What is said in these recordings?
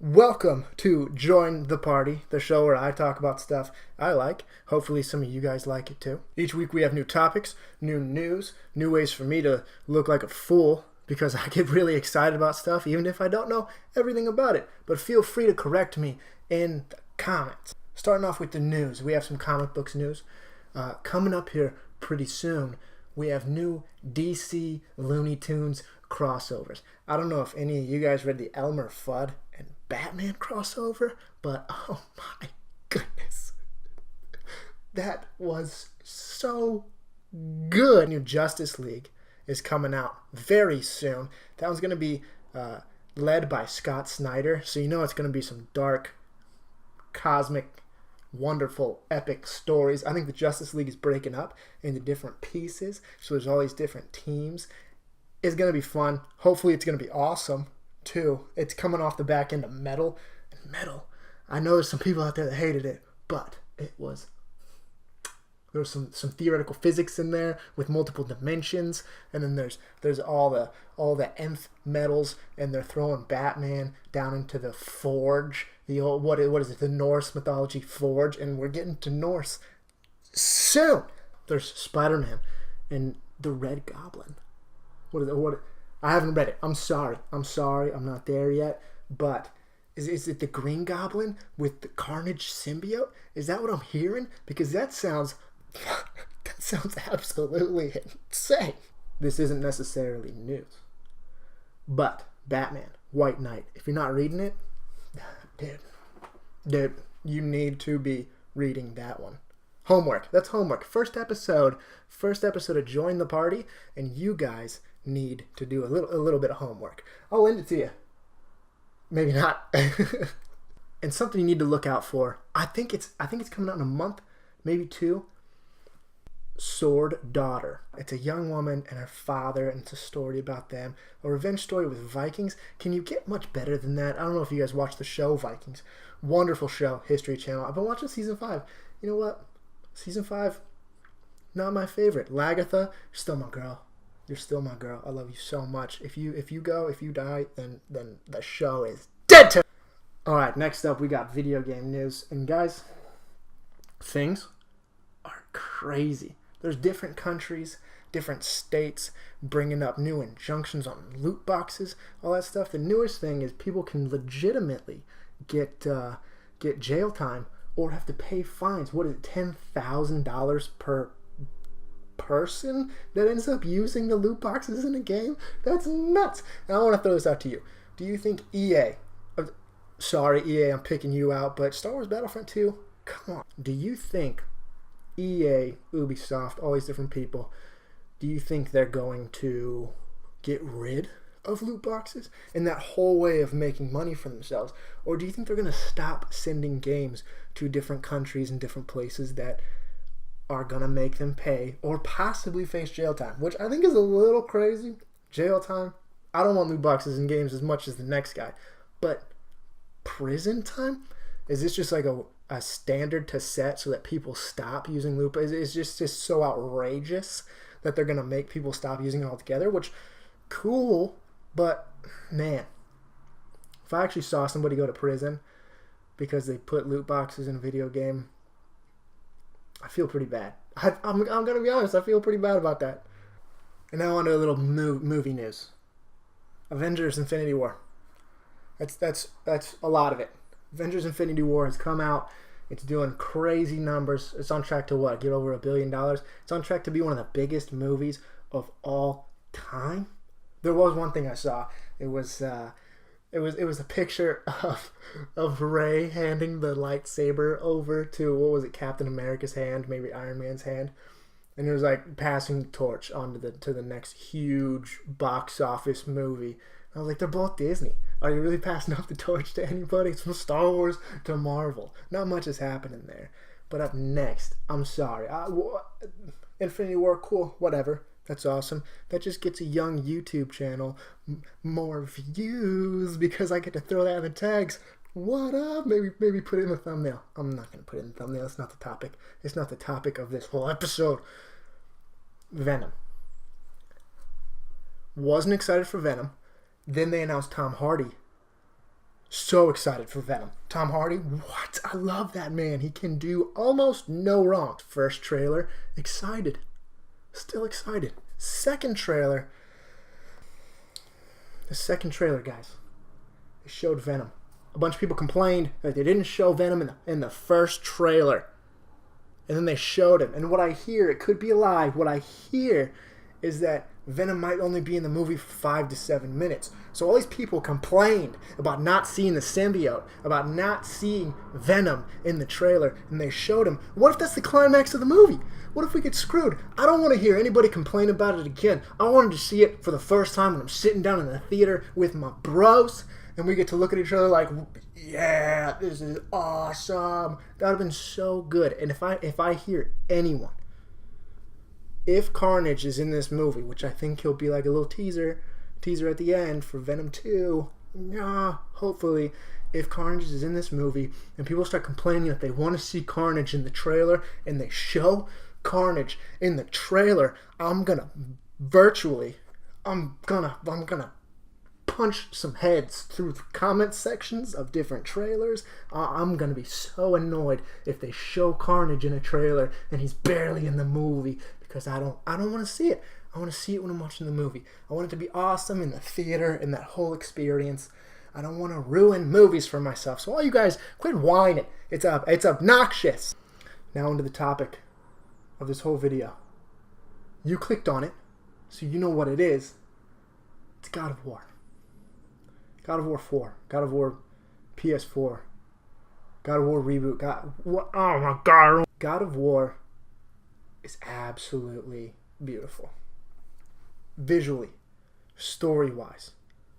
Welcome to Join the Party, the show where I talk about stuff I like. Hopefully some of you guys like it too. Each week we have new topics, new news, new ways for me to look like a fool because I get really excited about stuff even if I don't know everything about it. But feel free to correct me in the comments. Starting off with the news, we have some comic books news. Coming up here pretty soon, we have new DC Looney Tunes crossovers. I don't know if any of you guys read the Elmer Fudd and Batman crossover, but oh my goodness. That was so good. New Justice League is coming out very soon. That one's going to be led by Scott Snyder, so you know it's going to be some dark, cosmic, wonderful, epic stories. I think the Justice League is breaking up into different pieces, so there's all these different teams. It's going to be fun. Hopefully it's going to be awesome, too. It's coming off the back end of Metal. And Metal, I know there's some people out there that hated it, but it was... There was some theoretical physics in there with multiple dimensions, and then there's all the nth metals, and they're throwing Batman down into the Forge, the old what is it, the Norse mythology Forge, and we're getting to Norse soon. There's Spider-Man and the Red Goblin. I haven't read it. I'm sorry. I'm not there yet. But is it the Green Goblin with the Carnage symbiote? Is that what I'm hearing? Because that sounds absolutely insane. This isn't necessarily news. But Batman, White Knight, if you're not reading it, dude, you need to be reading that one. Homework. That's homework. First episode of Join the Party, and you guys need to do a little bit of homework. I'll lend it to you. Maybe not. And something you need to look out for. I think it's coming out in a month, maybe two. Sword Daughter. It's a young woman and her father, and it's a story about them. A revenge story with Vikings. Can you get much better than that? I don't know if you guys watch the show Vikings. Wonderful show, History Channel. I've been watching season 5. You know what? Season 5, not my favorite. Lagatha, you're still my girl. You're still my girl. I love you so much. If you die, then the show is dead to me. Alright, next up we got video game news. And guys, things are crazy. There's different countries, different states bringing up new injunctions on loot boxes, all that stuff. The newest thing is people can legitimately get jail time or have to pay fines. What is it, $10,000 per person that ends up using the loot boxes in a game? That's nuts. And I want to throw this out to you. Do you think EA, sorry EA, I'm picking you out, but Star Wars Battlefront 2, come on. Do you think EA, Ubisoft, all these different people, do you think they're going to get rid of loot boxes and that whole way of making money for themselves? Or do you think they're going to stop sending games to different countries and different places that are going to make them pay or possibly face jail time? Which I think is a little crazy. Jail time? I don't want loot boxes in games as much as the next guy. But prison time? Is this just like a standard to set so that people stop using loot boxes? It's just so outrageous that they're going to make people stop using it altogether, which, cool, but man, if I actually saw somebody go to prison because they put loot boxes in a video game, I feel pretty bad. I'm going to be honest, I feel pretty bad about that. And now on to a little movie news. Avengers Infinity War. That's a lot of it. Avengers Infinity War has come out. It's doing crazy numbers. It's on track to what? Get over $1 billion? It's on track to be one of the biggest movies of all time. There was one thing I saw. It was a picture of Rey handing the lightsaber over to, what was it, Captain America's hand, maybe Iron Man's hand, and it was like passing the torch on to the next huge box office movie. I was like, they're both Disney. Are you really passing off the torch to anybody? It's from Star Wars to Marvel. Not much is happening there. But up next, I'm sorry. Infinity War, cool, whatever. That's awesome. That just gets a young YouTube channel more views because I get to throw that in the tags. What up? Maybe put it in the thumbnail. I'm not going to put it in the thumbnail. It's not the topic. It's not the topic of this whole episode. Venom. Wasn't excited for Venom. Then they announced Tom Hardy So excited for Venom. Tom Hardy, what? I love that man. He can do almost no wrong. First trailer, excited. Still excited. Second trailer. The second trailer, guys. They showed Venom. A bunch of people complained that they didn't show Venom in the first trailer. And then they showed him. And what I hear, it could be a lie, what I hear is that Venom might only be in the movie for 5 to 7 minutes. So all these people complained about not seeing the symbiote, about not seeing Venom in the trailer, and they showed him. What if that's the climax of the movie? What if we get screwed? I don't want to hear anybody complain about it again. I wanted to see it for the first time when I'm sitting down in the theater with my bros, and we get to look at each other like, yeah, this is awesome. That would have been so good. And if I hear anyone, if Carnage is in this movie, which I think he'll be like a little teaser at the end for Venom 2, hopefully, if Carnage is in this movie and people start complaining that they want to see Carnage in the trailer and they show Carnage in the trailer, I'm gonna punch some heads through the comment sections of different trailers. I'm gonna be so annoyed if they show Carnage in a trailer and he's barely in the movie, because I don't want to see it. I want to see it when I'm watching the movie. I want it to be awesome in the theater and that whole experience. I don't want to ruin movies for myself. So all you guys, quit whining. It's obnoxious. Now into the topic of this whole video. You clicked on it, so you know what it is. It's God of War. God of War 4. God of War PS4. God of War reboot. Oh my God. God of War is absolutely beautiful. Visually, story-wise,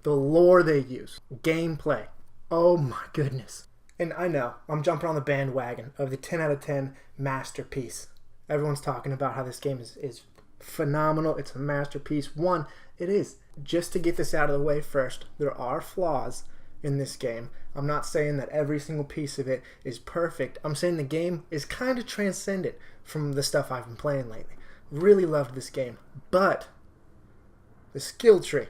the lore they use, gameplay. Oh my goodness. And I know, I'm jumping on the bandwagon of the 10 out of 10 masterpiece. Everyone's talking about how this game is phenomenal. It's a masterpiece. One, it is. Just to get this out of the way first, there are flaws in this game. I'm not saying that every single piece of it is perfect. I'm saying the game is kind of transcendent from the stuff I've been playing lately. Really loved this game. But the skill tree,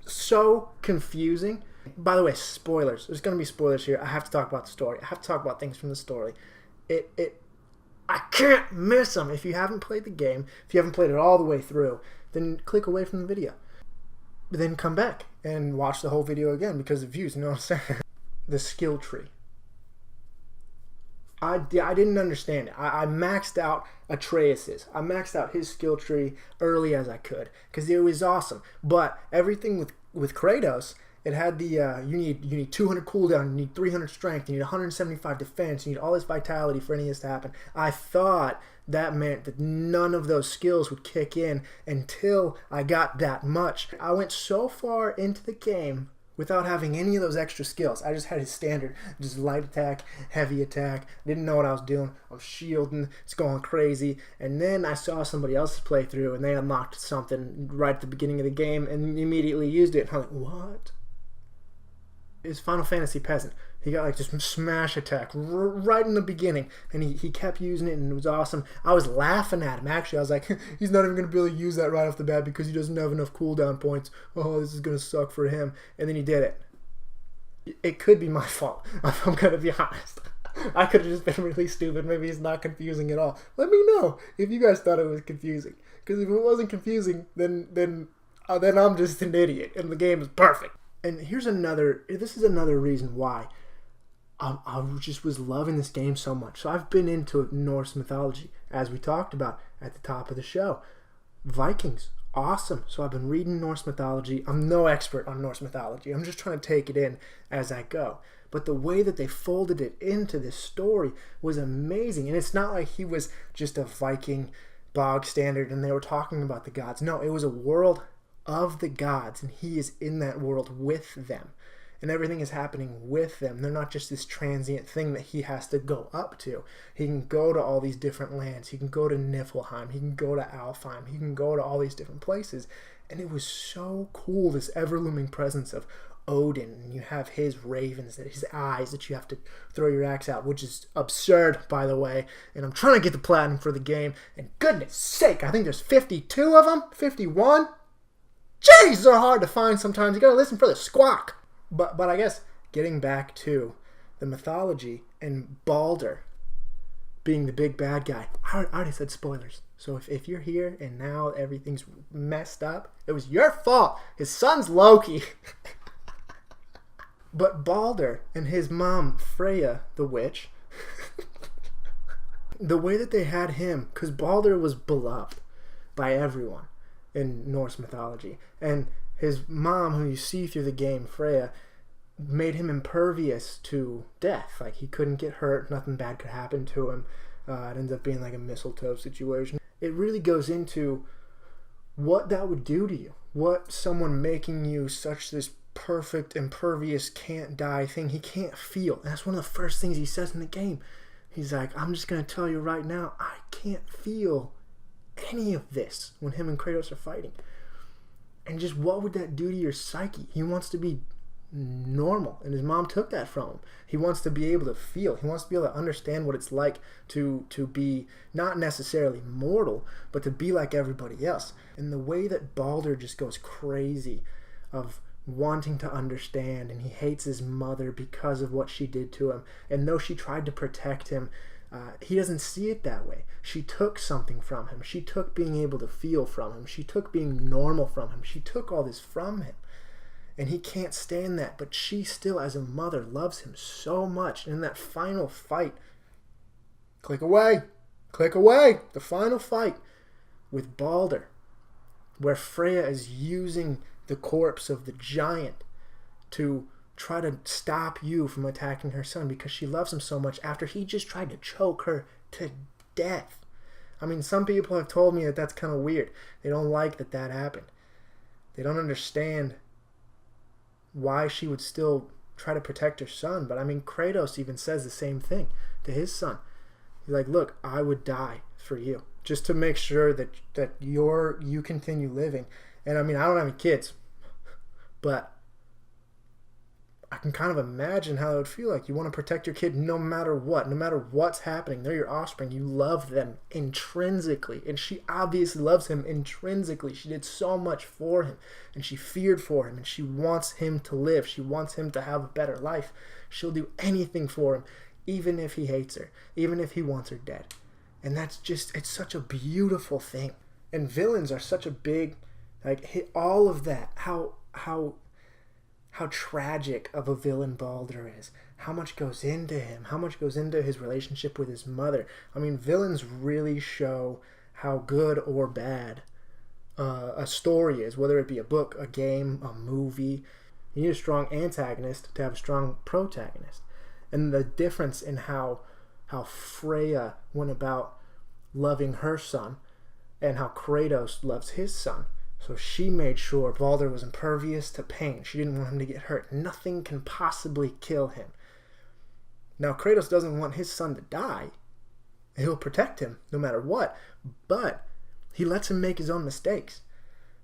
so confusing. By the way, spoilers. There's going to be spoilers here. I have to talk about the story. I have to talk about things from the story. I can't miss them. If you haven't played the game, if you haven't played it all the way through, then click away from the video. But then come back and watch the whole video again because of views, you know what I'm saying? The skill tree. I didn't understand it. I maxed out Atreus's. I maxed out his skill tree early as I could because it was awesome. But everything with Kratos, it had the you need 200 cooldown, you need 300 strength, you need 175 defense, you need all this vitality for any of this to happen. I thought that meant that none of those skills would kick in until I got that much. I went so far into the game without having any of those extra skills. I just had his standard, just light attack, heavy attack. Didn't know what I was doing. I'm shielding. It's going crazy. And then I saw somebody else's playthrough, and they unlocked something right at the beginning of the game and immediately used it. I'm like, what? It's Final Fantasy Peasant. He got like this smash attack right in the beginning, and he kept using it, and it was awesome. I was laughing at him, actually. I was like, he's not even going to be able to use that right off the bat because he doesn't have enough cooldown points. Oh, this is going to suck for him. And then he did it. It could be my fault, if I'm going to be honest. I could have just been really stupid. Maybe it's not confusing at all. Let me know if you guys thought it was confusing. Because if it wasn't confusing, then I'm just an idiot, and the game is perfect. And this is another reason why I just was loving this game so much. So I've been into Norse mythology, as we talked about at the top of the show. Vikings, awesome. So I've been reading Norse mythology. I'm no expert on Norse mythology. I'm just trying to take it in as I go. But the way that they folded it into this story was amazing. And it's not like he was just a Viking bog standard and they were talking about the gods. No, it was a world of the gods, and he is in that world with them. And everything is happening with them. They're not just this transient thing that he has to go up to. He can go to all these different lands. He can go to Niflheim. He can go to Alfheim. He can go to all these different places. And it was so cool, this ever-looming presence of Odin. And you have his ravens, his eyes that you have to throw your axe out, which is absurd, by the way. And I'm trying to get the platinum for the game. And goodness sake, I think there's 52 of them? 51? Jeez, they're hard to find sometimes. You gotta listen for the squawk. But I guess getting back to the mythology and Balder being the big bad guy. I already said spoilers. So if you're here and now everything's messed up, it was your fault. His son's Loki. But Balder and his mom, Freya, the witch, the way that they had him, because Balder was beloved by everyone in Norse mythology. And his mom, who you see through the game, Freya, made him impervious to death. Like, he couldn't get hurt, nothing bad could happen to him. It ends up being like a mistletoe situation. It really goes into what that would do to you. What someone making you such this perfect, impervious, can't die thing. He can't feel. And that's one of the first things he says in the game. He's like, I'm just going to tell you right now, I can't feel any of this when him and Kratos are fighting. And just what would that do to your psyche? He wants to be normal, and his mom took that from him. He wants to be able to feel. He wants to be able to understand what it's like to be not necessarily mortal, but to be like everybody else. And the way that Balder just goes crazy of wanting to understand, and he hates his mother because of what she did to him, and though she tried to protect him, he doesn't see it that way. She took something from him. She took being able to feel from him. She took being normal from him. She took all this from him. And he can't stand that, but she still, as a mother, loves him so much. And in that final fight, click away, the final fight with Balder, where Freya is using the corpse of the giant to try to stop you from attacking her son because she loves him so much after he just tried to choke her to death. I mean, some people have told me that that's kind of weird. They don't like that happened. They don't understand why she would still try to protect her son. But I mean, Kratos even says the same thing to his son. He's like, look, I would die for you just to make sure that you continue living. And I mean, I don't have any kids, but I can kind of imagine how it would feel like. You want to protect your kid no matter what, no matter what's happening. They're your offspring. You love them intrinsically. And she obviously loves him intrinsically. She did so much for him. And she feared for him. And she wants him to live. She wants him to have a better life. She'll do anything for him, even if he hates her, even if he wants her dead. And that's just, it's such a beautiful thing. And villains are such a big, like, all of that. How tragic of a villain Balder is. How much goes into him. How much goes into his relationship with his mother. I mean, villains really show how good or bad a story is, whether it be a book, a game, a movie. You need a strong antagonist to have a strong protagonist. And the difference in how Freya went about loving her son and how Kratos loves his son. So she made sure Balder was impervious to pain. She didn't want him to get hurt. Nothing can possibly kill him. Now, Kratos doesn't want his son to die. He'll protect him no matter what. But he lets him make his own mistakes.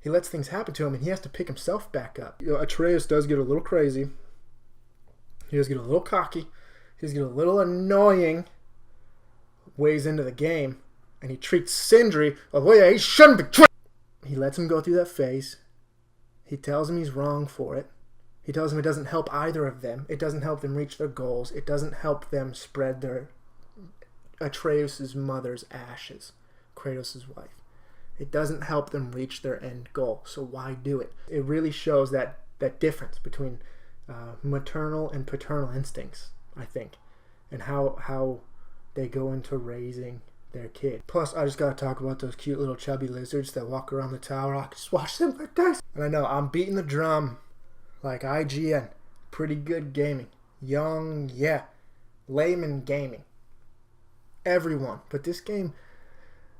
He lets things happen to him, and he has to pick himself back up. You know, Atreus does get a little crazy. He does get a little cocky. He does get a little annoying ways into the game. And he treats Sindri the way he shouldn't be treated. He lets him go through that phase. He tells him he's wrong for it. He tells him it doesn't help either of them. It doesn't help them reach their goals. It doesn't help them spread their Atreus' mother's ashes, Kratos' wife. It doesn't help them reach their end goal. So why do it? It really shows that difference between maternal and paternal instincts, I think, and how they go into raising their kid. Plus, I just gotta talk about those cute little chubby lizards that walk around the tower. I can just watch them for days. And I know I'm beating the drum like IGN. Pretty good gaming. Young, yeah. Layman gaming. Everyone. But this game,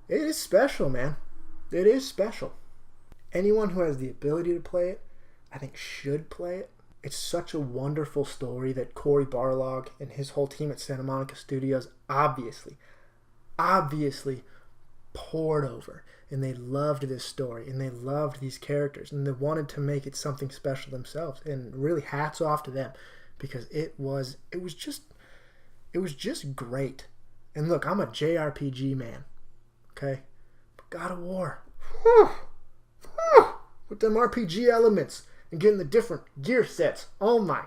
it is special, man. It is special. Anyone who has the ability to play it, I think should play it. It's such a wonderful story that Cory Barlog and his whole team at Santa Monica Studios obviously poured over, and they loved this story, and they loved these characters, and they wanted to make it something special themselves. And really, hats off to them, because it was just great. And look, I'm a JRPG man, okay? But God of War, with them RPG elements and getting the different gear sets. Oh my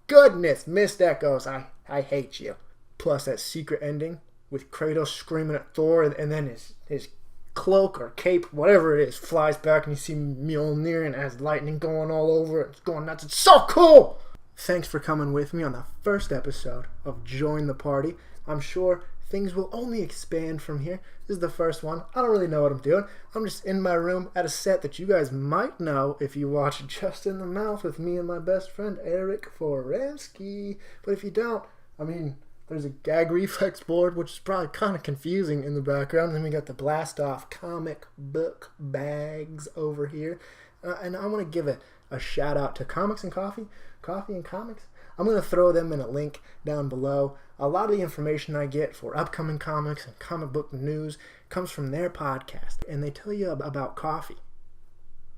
goodness, Missed Echoes, I hate you. Plus that secret ending with Kratos screaming at Thor, and then his cloak or cape, whatever it is, flies back and you see Mjolnir and it has lightning going all over it. It's going nuts. It's so cool! Thanks for coming with me on the first episode of Join the Party. I'm sure things will only expand from here. This is the first one. I don't really know what I'm doing. I'm just in my room at a set that you guys might know if you watch Just in the Mouth with me and my best friend Eric Forensky. But if you don't, I mean, there's a gag reflex board, which is probably kind of confusing in the background. Then we got the Blastoff comic book bags over here. And I want to give a shout out to Comics and Coffee and Comics. I'm going to throw them in a link down below. A lot of the information I get for upcoming comics and comic book news comes from their podcast. And they tell you about coffee.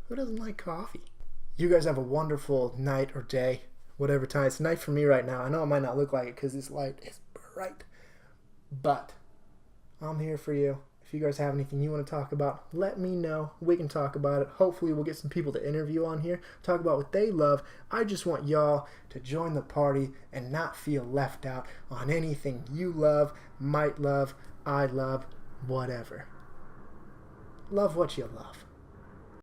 Who doesn't like coffee? You guys have a wonderful night or day. Whatever time. It's night for me right now. I know it might not look like it because this light is bright. But I'm here for you. If you guys have anything you want to talk about, let me know. We can talk about it. Hopefully we'll get some people to interview on here. Talk about what they love. I just want y'all to join the party and not feel left out on anything you love, might love, I love, whatever. Love what you love.